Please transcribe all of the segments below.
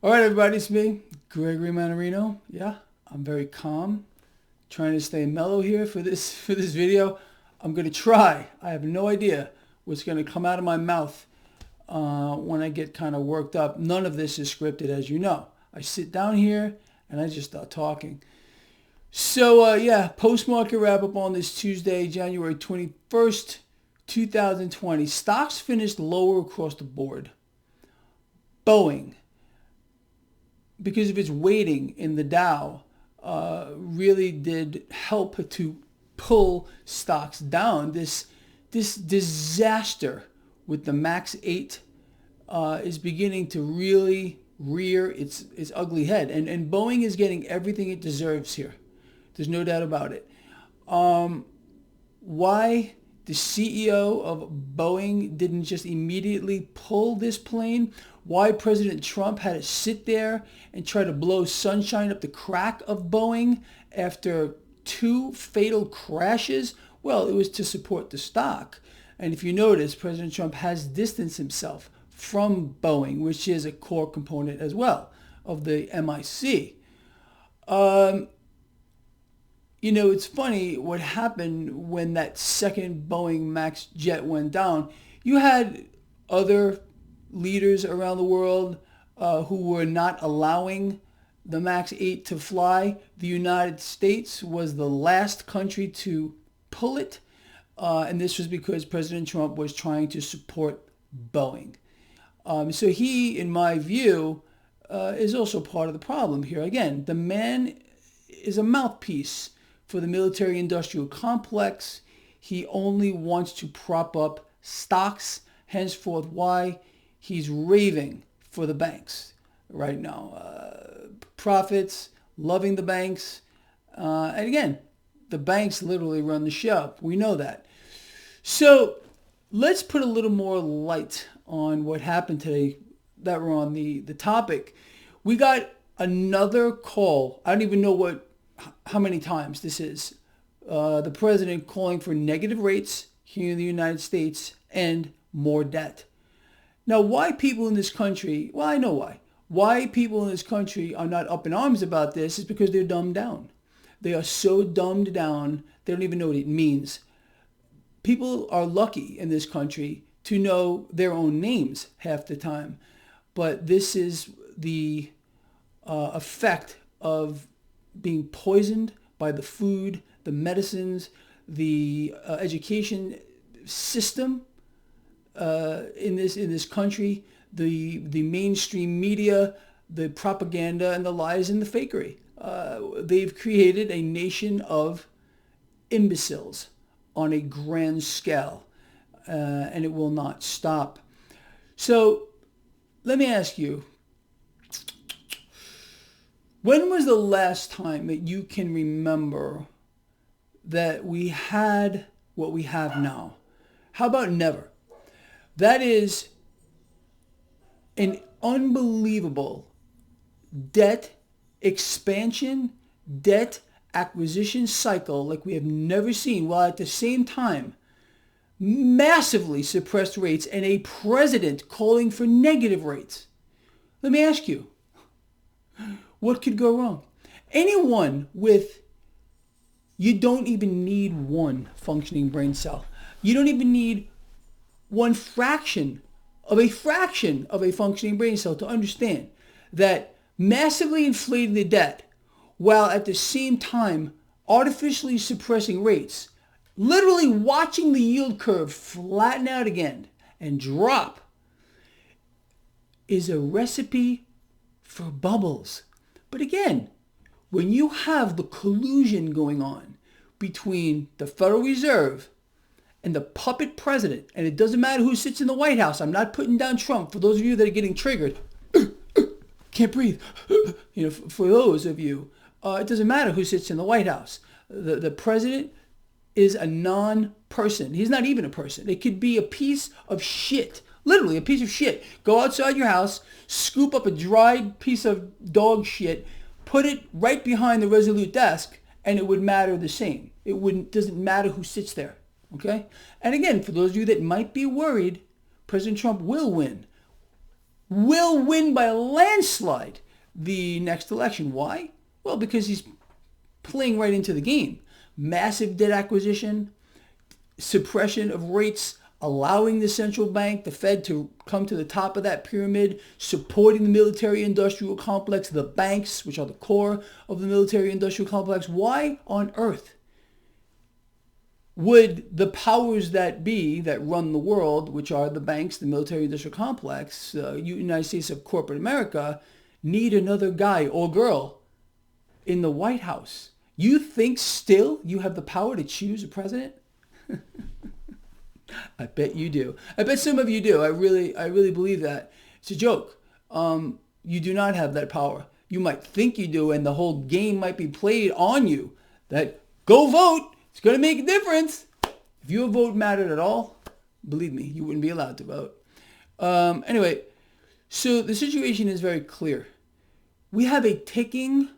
All right, everybody, it's me, Gregory Mannarino. Yeah, I'm very calm, trying to stay mellow here for this video. I'm gonna try. I have no idea what's gonna come out of my mouth when I get kind of worked up. None of this is scripted, as you know. I sit down here and I just start talking. So yeah, post-market wrap-up on this Tuesday, January 21st, 2020. Stocks finished lower across the board. Boeing, because of its weighting in the Dow, really did help to pull stocks down. This disaster with the Max 8 is beginning to really rear its ugly head. And Boeing is getting everything it deserves here. There's no doubt about it. Why the CEO of Boeing didn't just immediately pull this plane, why President Trump had to sit there and try to blow sunshine up the crack of Boeing after 2 fatal crashes, well, it was to support the stock. And if you notice, President Trump has distanced himself from Boeing, which is a core component as well of the MIC. You know, it's funny what happened when that second Boeing Max jet went down. You had other leaders around the world who were not allowing the Max 8 to fly. The United States was the last country to pull it. And this was because President Trump was trying to support Boeing. So he, in my view, is also part of the problem here. Again, the man is a mouthpiece for the military-industrial complex. He only wants to prop up stocks, henceforth why he's raving for the banks right now. Profits, loving the banks. And again, the banks literally run the show. We know that. So let's put a little more light on what happened today that we're on the topic. We got another call. I don't even know how many times this is. The president calling for negative rates here in the United States and more debt. Now, why people in this country, well, I know why. Why people in this country are not up in arms about this is because they're dumbed down. They are so dumbed down, they don't even know what it means. People are lucky in this country to know their own names half the time. But this is the effect of being poisoned by the food, the medicines, the education system in this country, the mainstream media, the propaganda and the lies and the fakery. They've created a nation of imbeciles on a grand scale, and it will not stop. So let me ask you, when was the last time that you can remember that we had what we have now? How about never? That is an unbelievable debt expansion, debt acquisition cycle like we have never seen, while at the same time, massively suppressed rates and a president calling for negative rates. Let me ask you, what could go wrong? Anyone with, you don't even need one functioning brain cell. You don't even need one fraction of a functioning brain cell to understand that massively inflating the debt while at the same time artificially suppressing rates, literally watching the yield curve flatten out again and drop, is a recipe for bubbles. But again, when you have the collusion going on between the Federal Reserve and the puppet president, and it doesn't matter who sits in the White House. I'm not putting down Trump. For those of you that are getting triggered, can't breathe. You know, for those of you, it doesn't matter who sits in the White House. The president is a non-person. He's not even a person. It could be a piece of shit. Literally a piece of shit. Go outside your house, scoop up a dried piece of dog shit, put it right behind the Resolute desk, and it would matter the same. Doesn't matter who sits there. Okay? And again, for those of you that might be worried, President Trump will win. will win by a landslide the next election. Why? Well, because he's playing right into the game. Massive debt acquisition, suppression of rates, allowing the central bank, the Fed, to come to the top of that pyramid, supporting the military-industrial complex, the banks, which are the core of the military-industrial complex. Why on earth would the powers that be that run the world, which are the banks, the military-industrial complex, United States of corporate America, need another guy or girl in the White House? You think still you have the power to choose a president? I bet you do. I bet some of you do. I really believe that. It's a joke. You do not have that power. You might think you do, and the whole game might be played on you. That go vote. It's going to make a difference. If your vote mattered at all, believe me, you wouldn't be allowed to vote. Anyway, so the situation is very clear. We have a ticking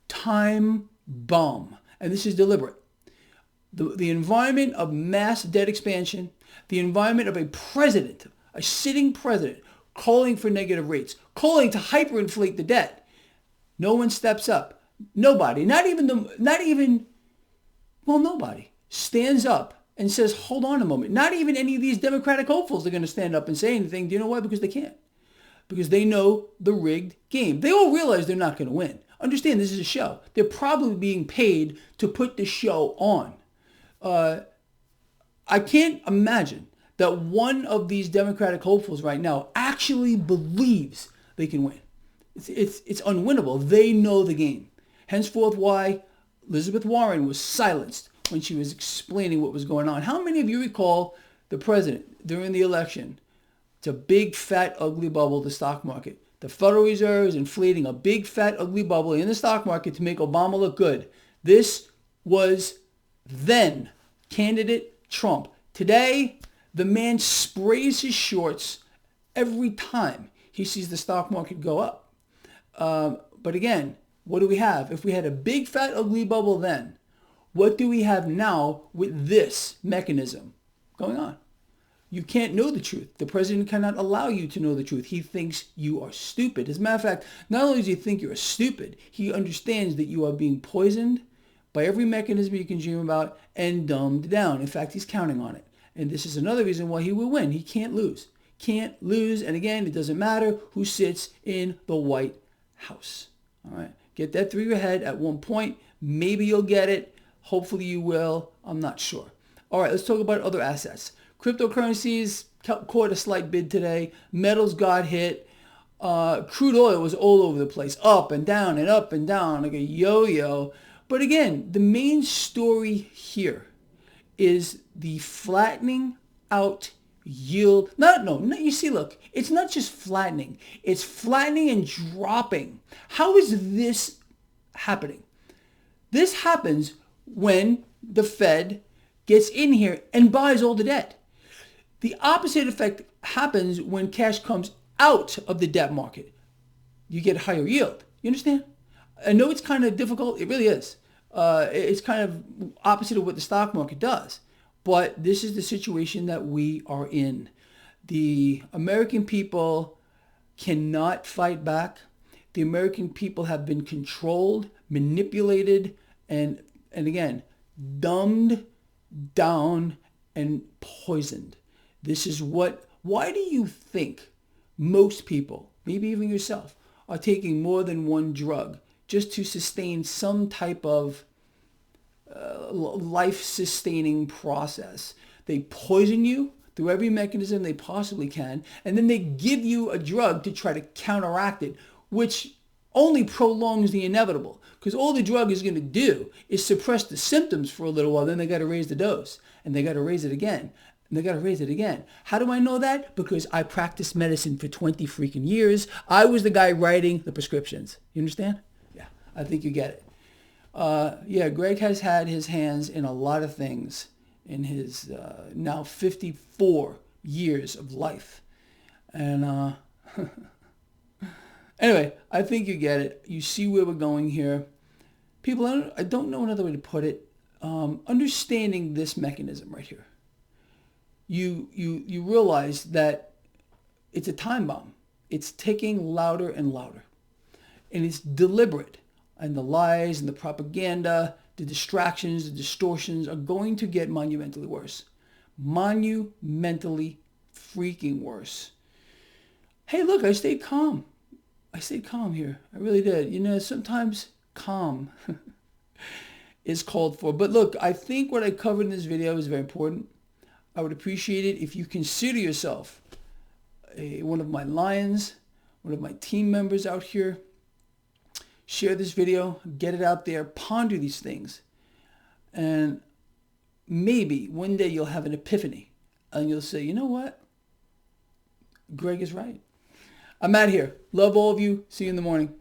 time bomb, and this is deliberate. The environment of mass debt expansion, the environment of a president, a sitting president, calling for negative rates, calling to hyperinflate the debt. No one steps up. Nobody, nobody stands up and says, hold on a moment. Not even any of these Democratic hopefuls are going to stand up and say anything. Do you know why? Because they can't. Because they know the rigged game. They all realize they're not going to win. Understand, this is a show. They're probably being paid to put the show on. I can't imagine that one of these Democratic hopefuls right now actually believes they can win. It's unwinnable. They know the game. Henceforth, why Elizabeth Warren was silenced when she was explaining what was going on. How many of you recall the president during the election? It's a big, fat, ugly bubble, the stock market. The Federal Reserve is inflating a big, fat, ugly bubble in the stock market to make Obama look good. This was then candidate Trump. Today, the man sprays his shorts every time he sees the stock market go up. But again, what do we have? If we had a big, fat, ugly bubble then, what do we have now with this mechanism going on? You can't know the truth. The president cannot allow you to know the truth. He thinks you are stupid. As a matter of fact, not only does he think you're stupid, he understands that you are being poisoned by every mechanism you can dream about and dumbed down. In fact, he's counting on it. And this is another reason why he will win. He can't lose. Can't lose. And again, it doesn't matter who sits in the White House. All right. Get that through your head at one point. Maybe you'll get it. Hopefully you will. I'm not sure. All right. Let's talk about other assets. Cryptocurrencies caught a slight bid today. Metals got hit. Crude oil was all over the place. Up and down and up and down like a yo-yo. But again, the main story here is the flattening out yield. You see, look, it's not just flattening. It's flattening and dropping. How is this happening? This happens when the Fed gets in here and buys all the debt. The opposite effect happens when cash comes out of the debt market. You get higher yield. You understand? I know it's kind of difficult. It really is. It's kind of opposite of what the stock market does. But this is the situation that we are in. The American people cannot fight back. The American people have been controlled, manipulated, and again, dumbed down and poisoned. This is why do you think most people, maybe even yourself, are taking more than one drug just to sustain some type of life-sustaining process? They poison you through every mechanism they possibly can, and then they give you a drug to try to counteract it, which only prolongs the inevitable. Because all the drug is going to do is suppress the symptoms for a little while, then they got to raise the dose, and they got to raise it again, and they got to raise it again. How do I know that? Because I practiced medicine for 20 freaking years. I was the guy writing the prescriptions. You understand? Yeah, I think you get it. Greg has had his hands in a lot of things in his now 54 years of life. And anyway, I think you get it. You see where we're going here. People, I don't know another way to put it. Understanding this mechanism right here. You realize that it's a time bomb. it's ticking louder and louder. And it's deliberate. And the lies and the propaganda, the distractions, the distortions are going to get monumentally worse. Monumentally freaking worse. Hey, look, I stayed calm. I stayed calm here. I really did. You know, sometimes calm is called for. But look, I think what I covered in this video is very important. I would appreciate it if you consider yourself one of my lions, one of my team members out here. Share this video, get it out there, ponder these things. And maybe one day you'll have an epiphany and you'll say, you know what? Greg is right. I'm out here. Love all of you. See you in the morning.